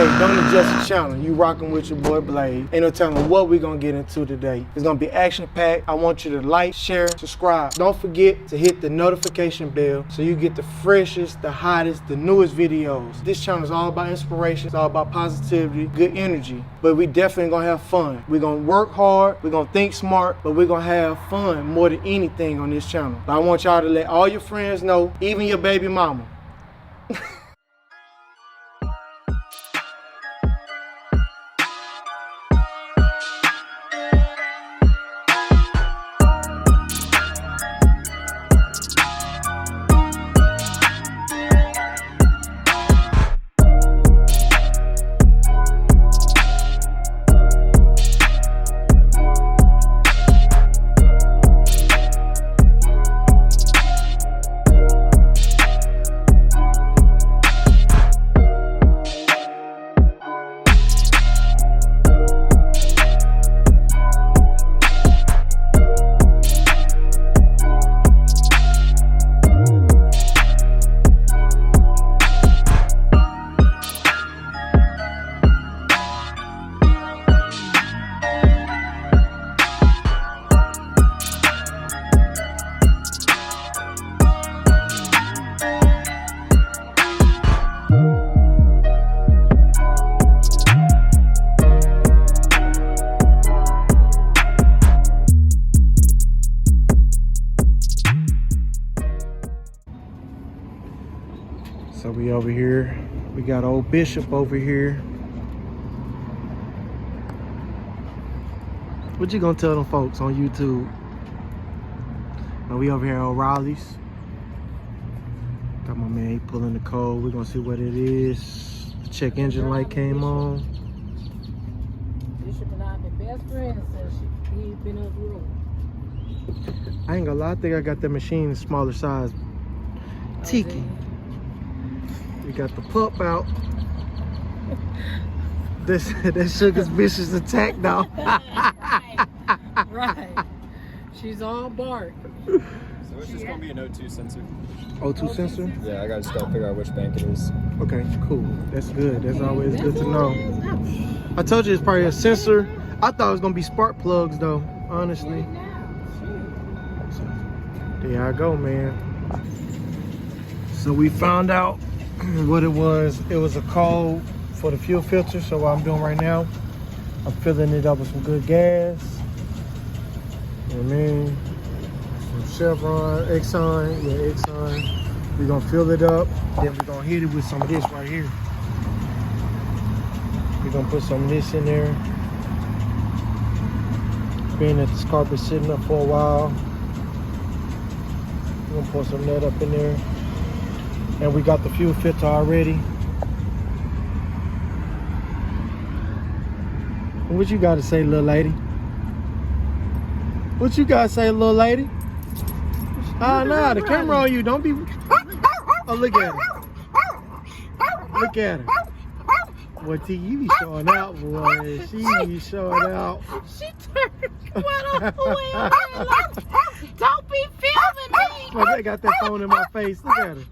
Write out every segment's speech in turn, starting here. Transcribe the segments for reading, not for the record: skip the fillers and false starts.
Hey, don't adjust the channel. You rocking with your boy Blade. Ain't no telling what we gonna get into today. It's gonna be action-packed. I want you to like, share, subscribe. Don't forget to hit the notification bell so you get the freshest, the hottest, the newest videos. This channel is all about inspiration. It's all about positivity, good energy. But we definitely gonna have fun. We're gonna work hard. We're gonna think smart, but we're gonna have fun more than anything on this channel. But I want y'all to let all your friends know, even your baby mama. So we over here, we got old Bishop over here. What you gonna tell them folks on YouTube? Now we over here at O'Reilly's. Got my man, he pulling the code. We're gonna see what it is. The check engine light came on. Bishop and I have been best friends since he's been in the room. I ain't gonna lie, I think I got that machine smaller size. Tiki. We got the pup out. That Sugar's vicious attack now. Right. She's all bark. So it's just gonna be an O2 sensor. O2 sensor? Yeah, I just gotta figure out which bank it is. Okay, cool. That's good. That's always good to know. I told you it's probably a sensor. I thought it was gonna be spark plugs though, honestly. So, there I go, man. So we found out what it was. It was a code for the fuel filter. So what I'm doing right now, I'm filling it up with some good gas. You know what I mean? Some Chevron, Exxon, yeah, Exxon. We're gonna fill it up. Then we're gonna hit it with some of this right here. We're gonna put some of this in there. Being that this carpet's sitting up for a while, we're gonna pour some of that up in there. And we got the fuel filter already. What you gotta say, little lady? What you gotta say, little lady? Ah, nah, the camera on you. Don't be. Oh, look at her. Look at her. Boy, T, you be showing out, boy. She be showing out. She turned what up, boy. Don't be filming me. Look, they got that phone in my face. Look at her.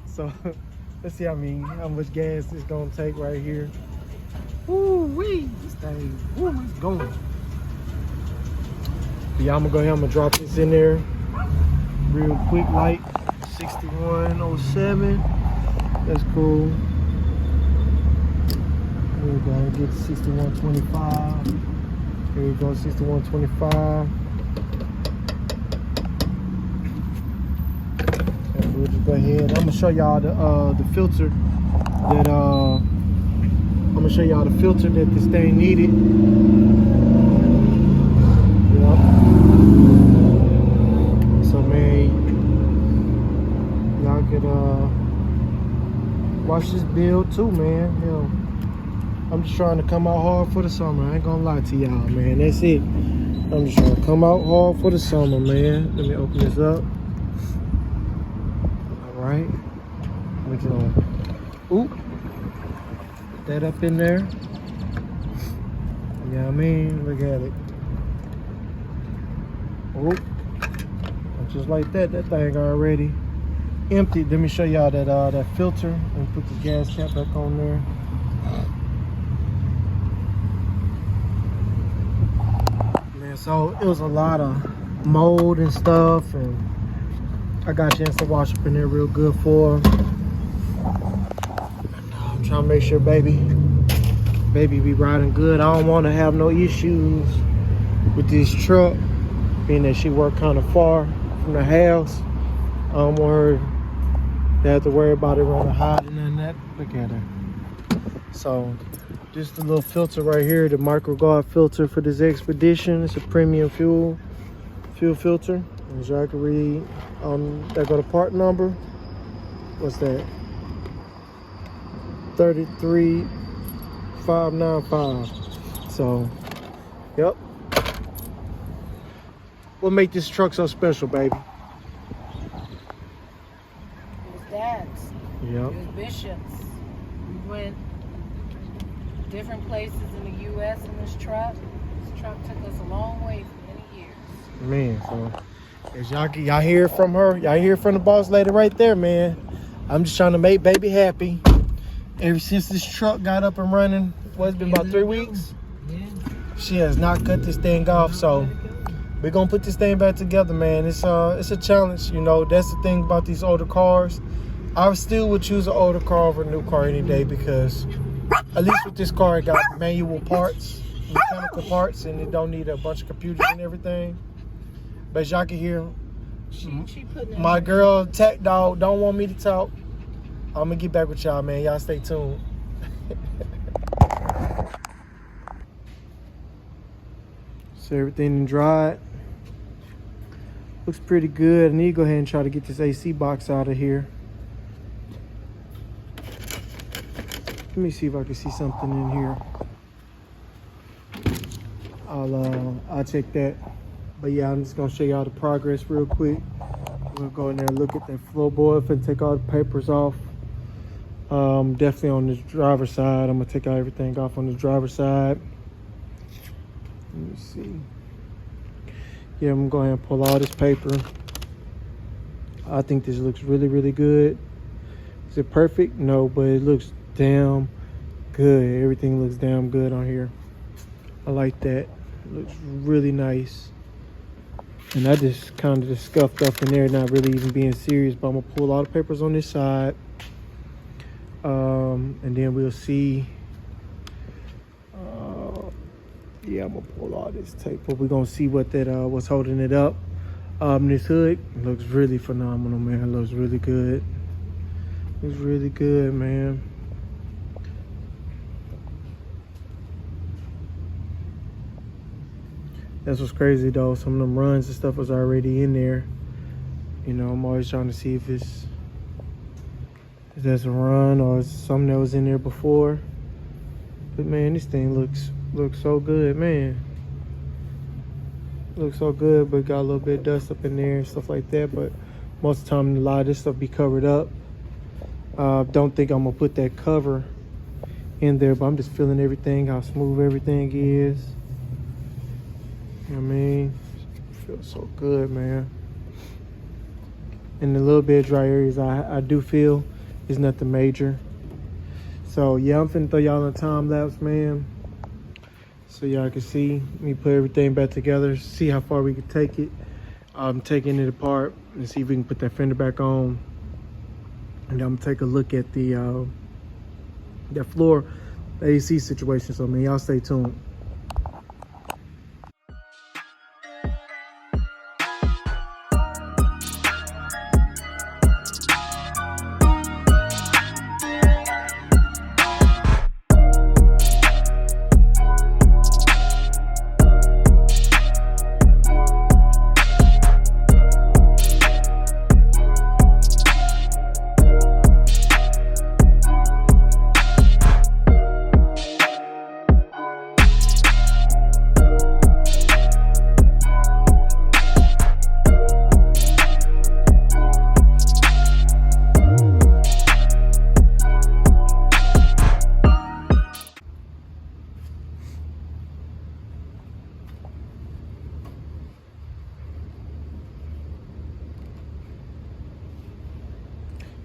So, let's see how much gas it's gonna take right here. Ooh wee, this thing, ooh, it's going. Yeah, I'm gonna go ahead, I'm gonna drop this in there real quick, light 6107. That's cool. Here we go, get 6125. Here we go, 6125. We'll just go ahead. I'm gonna show y'all the filter that I'm gonna show y'all the filter that this thing needed. Yep. So man, y'all could watch this build too, man. You know, I'm just trying to come out hard for the summer. I ain't gonna lie to y'all, man. That's it. I'm just trying to come out hard for the summer, man. Let me open this up. Right, we can put that up in there. Yeah, I mean, look at it. Just like that thing already empty. Let me show y'all that filter and put the gas cap back on there. Man, so it was a lot of mold and stuff, and I got a chance to wash up in there real good for her. I'm trying to make sure baby be riding good. I don't want to have no issues with this truck, being that she worked kind of far from the house. I don't want her to have to worry about it running hot and none of that. Look at her. So just a little filter right here, the micro guard filter for this expedition. It's a premium fuel filter. As y'all can read, that got a part number. What's that? 33595. So, yep. What make this truck so special, baby? It was Dad's. Yep. It was Bishop's. We went different places in the U.S. in this truck. This truck took us a long way for many years. Man, so as y'all hear from her, y'all hear from the boss lady right there, man. I'm just trying to make baby happy. Ever since this truck got up and running, it's been about 3 weeks. Yeah. She has not cut this thing off, so we're gonna put this thing back together, man. It's a challenge, you know. That's the thing about these older cars. I still would choose an older car over a new car any day, because at least with this car, it got manual parts, mechanical parts, and it don't need a bunch of computers and everything. But as y'all can hear, She putting my girl Tech Dog don't want me to talk. I'm gonna get back with y'all, man. Y'all stay tuned. So everything dried. Looks pretty good. I need to go ahead and try to get this AC box out of here. Let me see if I can see something in here. I'll check that. But yeah, I'm just gonna show y'all the progress real quick. We'll go in there and look at that floorboard and take all the papers off. Definitely on the driver's side. I'm gonna take everything off on the driver's side. Let me see. Yeah, I'm gonna go ahead and pull all this paper. I think this looks really, really good. Is it perfect? No, but it looks damn good. Everything looks damn good on here. I like that. It looks really nice. And I just kind of just scuffed up in there, not really even being serious, but I'm gonna pull all the papers on this side. And then we'll see. Yeah, I'm gonna pull all this tape, but we're gonna see what that what's holding it up. This hood looks really phenomenal, man. It looks really good. Looks really good, man. That's what's crazy though. Some of them runs and stuff was already in there. You know, I'm always trying to see if there's a run or something that was in there before. But man, this thing looks so good, man. Looks so good, but got a little bit of dust up in there and stuff like that. But most of the time, a lot of this stuff be covered up. Don't think I'm gonna put that cover in there, but I'm just feeling everything, how smooth everything is. You know what I mean? It feels so good, man. And the little bit of dry areas I do feel is nothing major. So yeah, I'm finna throw y'all in a time lapse, man. So y'all can see me put everything back together, see how far we can take it. Taking it apart and see if we can put that fender back on. And I'm gonna take a look at the that floor, the AC situation. So man, y'all stay tuned.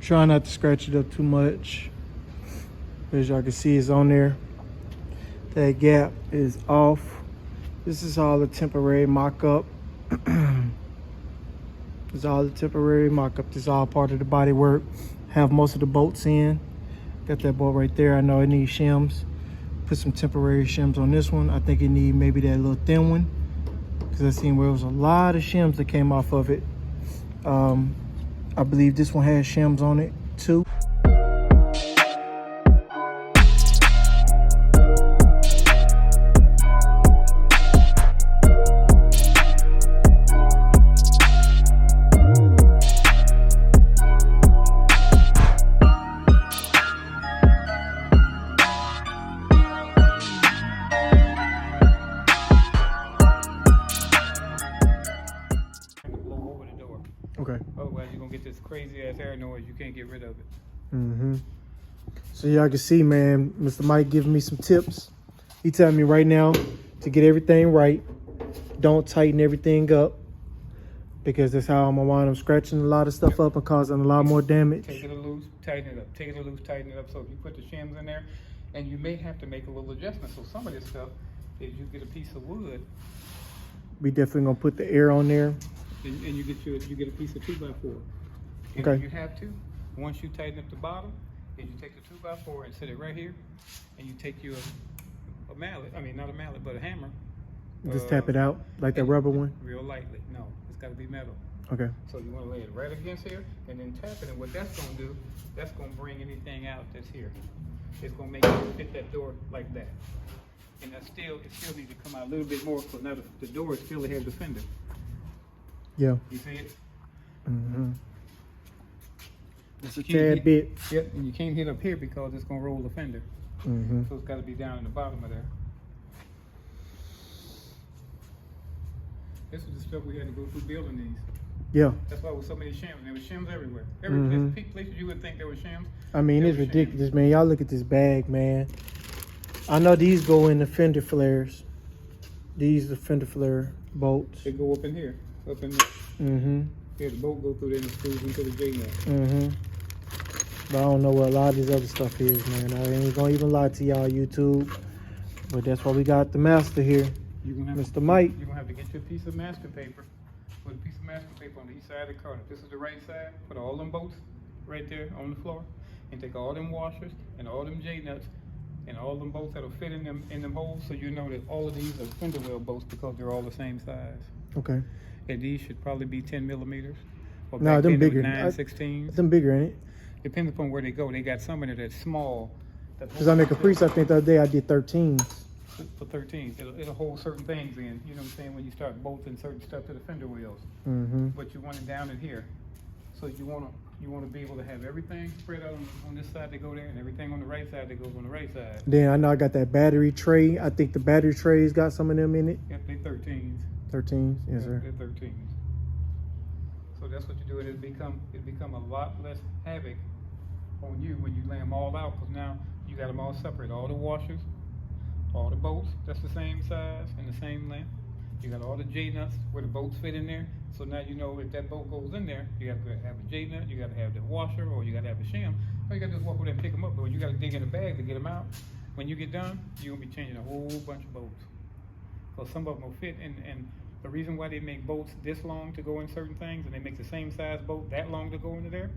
Try not to scratch it up too much. As y'all can see, it's on there. That gap is off. This is all a temporary mock-up. It's all a temporary mock-up. This is all part of the body work. Have most of the bolts in. Got that bolt right there. I know it needs shims. Put some temporary shims on this one. I think it need maybe that little thin one, because I seen where there was a lot of shims that came off of it. I believe this one has shims on it too. Okay. Otherwise, you're gonna get this crazy ass air noise. You can't get rid of it. So y'all can see, man, Mr. Mike giving me some tips. He telling me right now to get everything right. Don't tighten everything up, because that's how I'm gonna wind up scratching a lot of stuff up and causing a lot more damage. Take it a loose, tighten it up. Take it a loose, tighten it up. So if you put the shims in there, and you may have to make a little adjustment. So some of this stuff, if you get a piece of wood, We definitely gonna put the air on there. and you get a piece of 2x4. And Okay. if you have to, once you tighten up the bottom, and you take the 2x4 and set it right here, and you take your a mallet. I mean, not a mallet, but a hammer. Just tap it out like that rubber one. Real lightly. No, it's got to be metal. Okay. So you want to lay it right against here, and then tap it. And what that's going to do, that's going to bring anything out that's here. It's going to make it fit that door like that. And it still needs to come out a little bit more, because now the door still has the fender. Yeah. You see it? It's a You can't tad hit- bit. Yep, and you can't hit up here because it's going to roll the fender. So it's got to be down in the bottom of there. This is the stuff we had to go through building these. Yeah. That's why there was so many shims. There were shims everywhere. Places you would think there were shims. I mean, there it's were shims. ridiculous, man. Y'all look at this bag, man. I know these go in the fender flares. These are fender flare bolts. They go up in here, up in there. Yeah, the bolt go through there and screws into the J-nut. But I don't know what a lot of this other stuff is, man. I ain't gonna even lie to y'all, YouTube. But that's why we got the master here, You're gonna have Mr. Mike. You're gonna have to get your piece of masking paper. Put a piece of masking paper on each side of the car. If this is the right side, put all them bolts right there on the floor, and take all them washers and all them J-nuts and all them bolts that'll fit in them holes, so you know that all of these are fender well bolts because they're all the same size. Okay. And these should probably be 10 millimeters. Or No, back them then it was bigger. 9/16. Them bigger, ain't it? Depends upon where they go. They got some in there that's small. Because on the Caprice, I think the other day I did 13s. For 13, it'll hold certain things in. You know what I'm saying? When you start bolting certain stuff to the fender wheels. But you want it down in here. So you want to be able to have everything spread out on this side to go there, and everything on the right side that goes on the right side. Then I know I got that battery tray. I think the battery tray's got some of them in it. Yep, they 13s. 13s, yes, sir. They're 13s. So that's what you do. It'll become a lot less havoc on you when you lay them all out, because now you got them all separate. All the washers, all the bolts, that's the same size and the same length. You got all the J-nuts where the bolts fit in there. So now you know if that bolt goes in there, you have to have a J-nut, you got to have the washer, or you got to have a shim. Or you got to just walk over there and pick them up. But you got to dig in a bag to get them out. When you get done, you're going to be changing a whole bunch of bolts. Because some of them will fit, and the reason why they make bolts this long to go in certain things, and they make the same size bolt that long to go into there,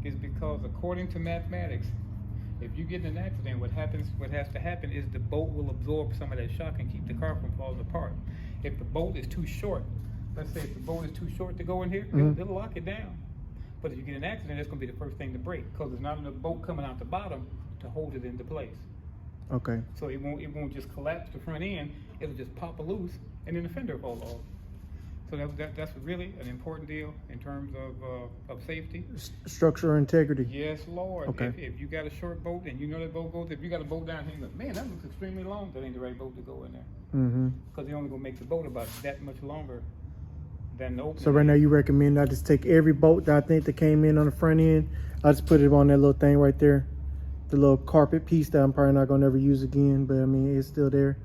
is because according to mathematics, if you get in an accident, what has to happen is the bolt will absorb some of that shock and keep the car from falling apart. If the bolt is too short, let's say if the bolt is too short to go in here, it'll lock it down. But if you get in an accident, that's going to be the first thing to break, because there's not enough bolt coming out the bottom to hold it into place. Okay. So it won't just collapse the front end, it'll just pop loose, and then the fender fall off. So that's really an important deal in terms of safety. Structural integrity. Yes, Lord. Okay. If you got a short bolt and you know that bolt goes, if you got a bolt down here, you go, man, that looks extremely long. That ain't the right bolt to go in there. Because they're only gonna make the bolt about that much longer than the opening. So right now you recommend I just take every bolt that I think that came in on the front end, I just put it on that little thing right there, the little carpet piece that I'm probably not gonna ever use again, but I mean it's still there.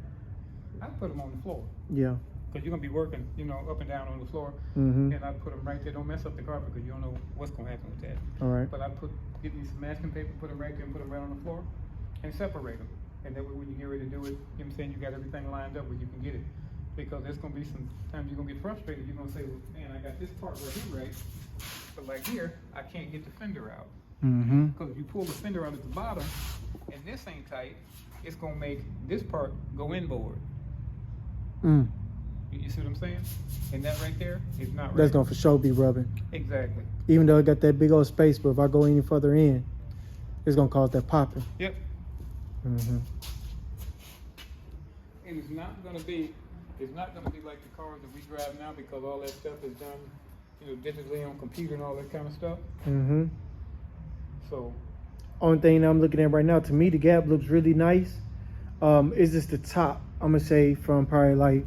I put them on the floor. Yeah. Because you're going to be working, up and down on the floor. Mm-hmm. And I put them right there. Don't mess up the carpet because you don't know what's going to happen with that. All right. But I get me some masking paper, put them right there and put them right on the floor. and separate them. And that way when you get ready to do it, you know what I'm saying, you got everything lined up where you can get it. Because there's gonna be some times you're gonna get frustrated. You're gonna say, well, man, I got this part right here, right? But like here, I can't get the fender out. Mm-hmm. Because if you pull the fender out at the bottom, and this ain't tight, it's gonna make this part go inboard. Mm. You see what I'm saying? And that right there is not right. That's gonna for sure be rubbing. Exactly. Even though it got that big old space, but if I go any further in, it's gonna cause that popping. Yep. Mm-hmm. And it's not gonna be like the cars that we drive now, because all that stuff is done, you know, digitally on computer and all that kind of stuff. Mm-hmm. So Only thing I'm looking at right now, to me, the gap looks really nice. Is this the top? I'm gonna say from probably like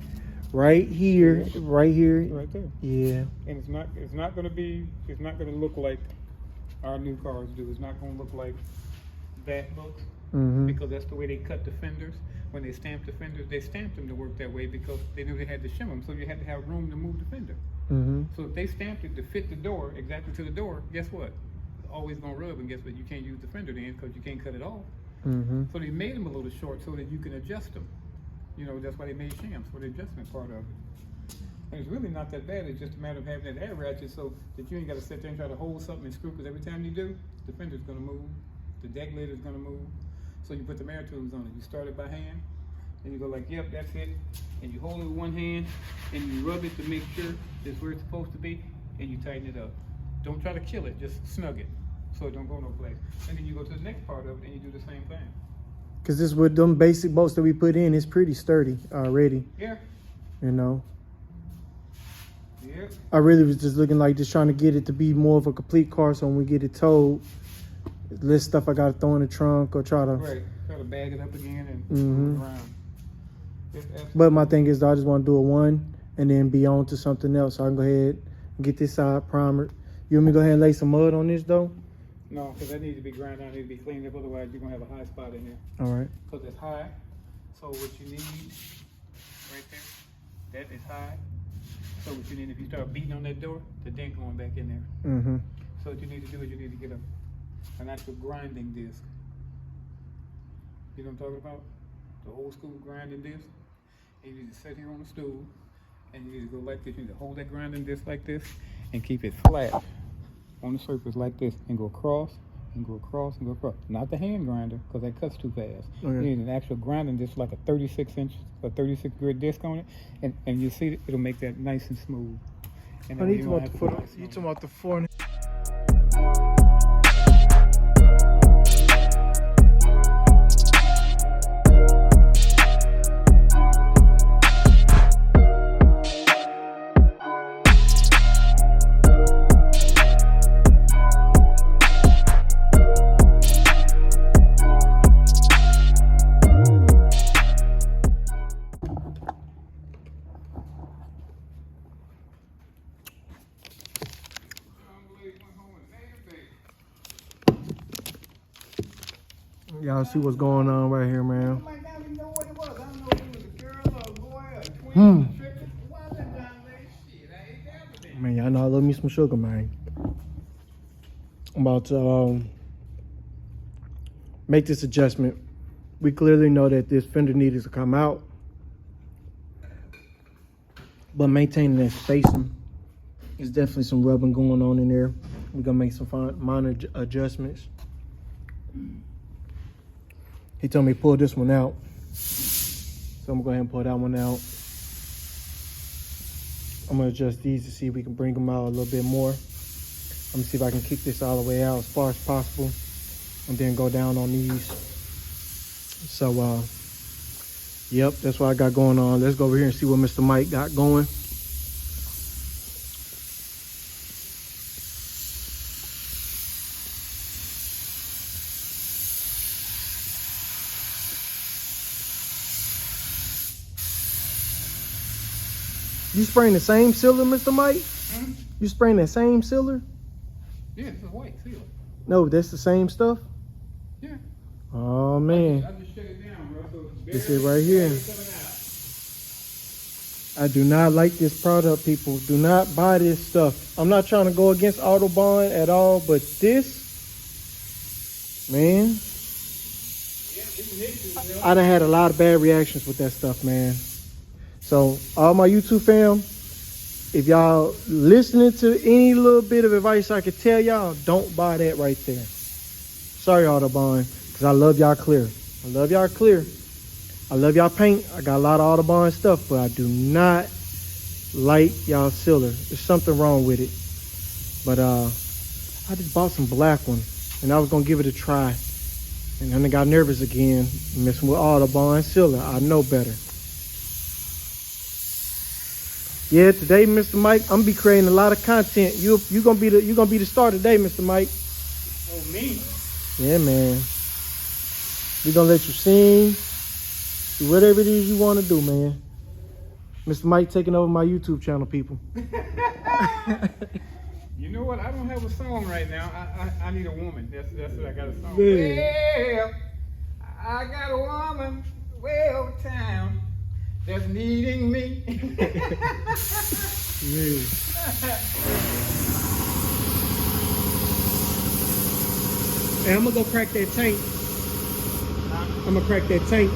right here. right there. Yeah. And it's not gonna look like our new cars do. It's not gonna look like that looks, Mm-hmm. because that's the way they cut the fenders. When they stamped the fenders, they stamped them to work that way because they knew they had to shim them, so you had to have room to move the fender. Mm-hmm. So if they stamped it to fit the door, exactly to the door, guess what? It's always gonna rub, and guess what? You can't use the fender then because you can't cut it off. Mm-hmm. So they made them a little short so that you can adjust them. You know, that's why they made shams for the adjustment part of it. And it's really not that bad. It's just a matter of having that air ratchet so that you ain't got to sit there and try to hold something and screw, because every time you do, the fender's going to move, the deck lid is going to move. So you put the air tubes on it. You start it by hand, and you go like, yep, that's it. And you hold it with one hand, and you rub it to make sure it's where it's supposed to be, and you tighten it up. Don't try to kill it, just snug it so it don't go no place. And then you go to the next part of it, and you do the same thing. Cause this with them basic bolts that we put in, it's pretty sturdy already. Yeah. You know. Yeah. I really was just looking like just trying to get it to be more of a complete car, so when we get it towed, less stuff I gotta throw in the trunk or try to. Right. Try to bag it up again and Mhm. move it around. But my thing is, though, I just want to do a one and then be on to something else. So I can go ahead and get this side primered. You want me to go ahead and lay some mud on this though? No, because that needs to be ground down, needs to be cleaned up. Otherwise, you're gonna have a high spot in there. All right. Because it's high. So what you need right there, that is high. So what you need, if you start beating on that door, the dent going back in there. Mm-hmm. So what you need to do is you need to get an actual grinding disc. You know what I'm talking about? The old school grinding disc. And you need to sit here on the stool, and you need to go like this. You need to hold that grinding disc like this and keep it flat on the surface like this, and go across and go across and go across. Not the hand grinder, because that cuts too fast. Okay. You need an actual grinding disc, like a 36-inch, a 36 grit disc on it, and you see it'll make that nice and smooth. And I then need you to won't want the have to foot. wax You no talking more. about the four? Y'all see what's going on right here, man. Man, y'all know I love me some sugar, man. I'm about to make this adjustment. We clearly know that this fender needs to come out, but maintaining that spacing is definitely some rubbing going on in there. We're gonna make some minor adjustments. He told me pull this one out, so I'm gonna go ahead and pull that one out. I'm gonna adjust these to see if we can bring them out a little bit more. Let me see if I can kick this all the way out as far as possible, and then go down on these. So, yep, that's what I got going on. Let's go over here and see what Mr. Mike got going. You spraying the same sealer, Mr. Mike? Hmm? You spraying that same sealer? Yeah, it's a white sealer. No, that's the same stuff? Yeah. Oh, man. I just shut it down, bro. So it's This is right here. I do not like this product, people. Do not buy this stuff. I'm not trying to go against Autobahn at all, but this, man. Yeah, I done had a lot of bad reactions with that stuff, man. So all my YouTube fam, if y'all listening to any little bit of advice I could tell y'all, don't buy that right there. Sorry, Audubon, because I love y'all clear. I love y'all clear. I love y'all paint. I got a lot of Audubon stuff, but I do not like y'all silver. There's something wrong with it. But I just bought some black one, and I was gonna give it a try. And then I got nervous again, messing with Audubon silver. I know better. Yeah, today, Mr. Mike, I'm gonna be creating a lot of content. You gonna be the star today, Mr. Mike. Oh, me? Yeah, man. We gonna let you sing, do whatever it is you want to do, man. Mr. Mike taking over my YouTube channel, people. You know what? I don't have a song right now. I need a woman. That's what I got a song. Yeah. Well, I got a woman way over town that's needing me. Yeah. Hey, I'm gonna go crack that tank. I'm gonna crack that tank.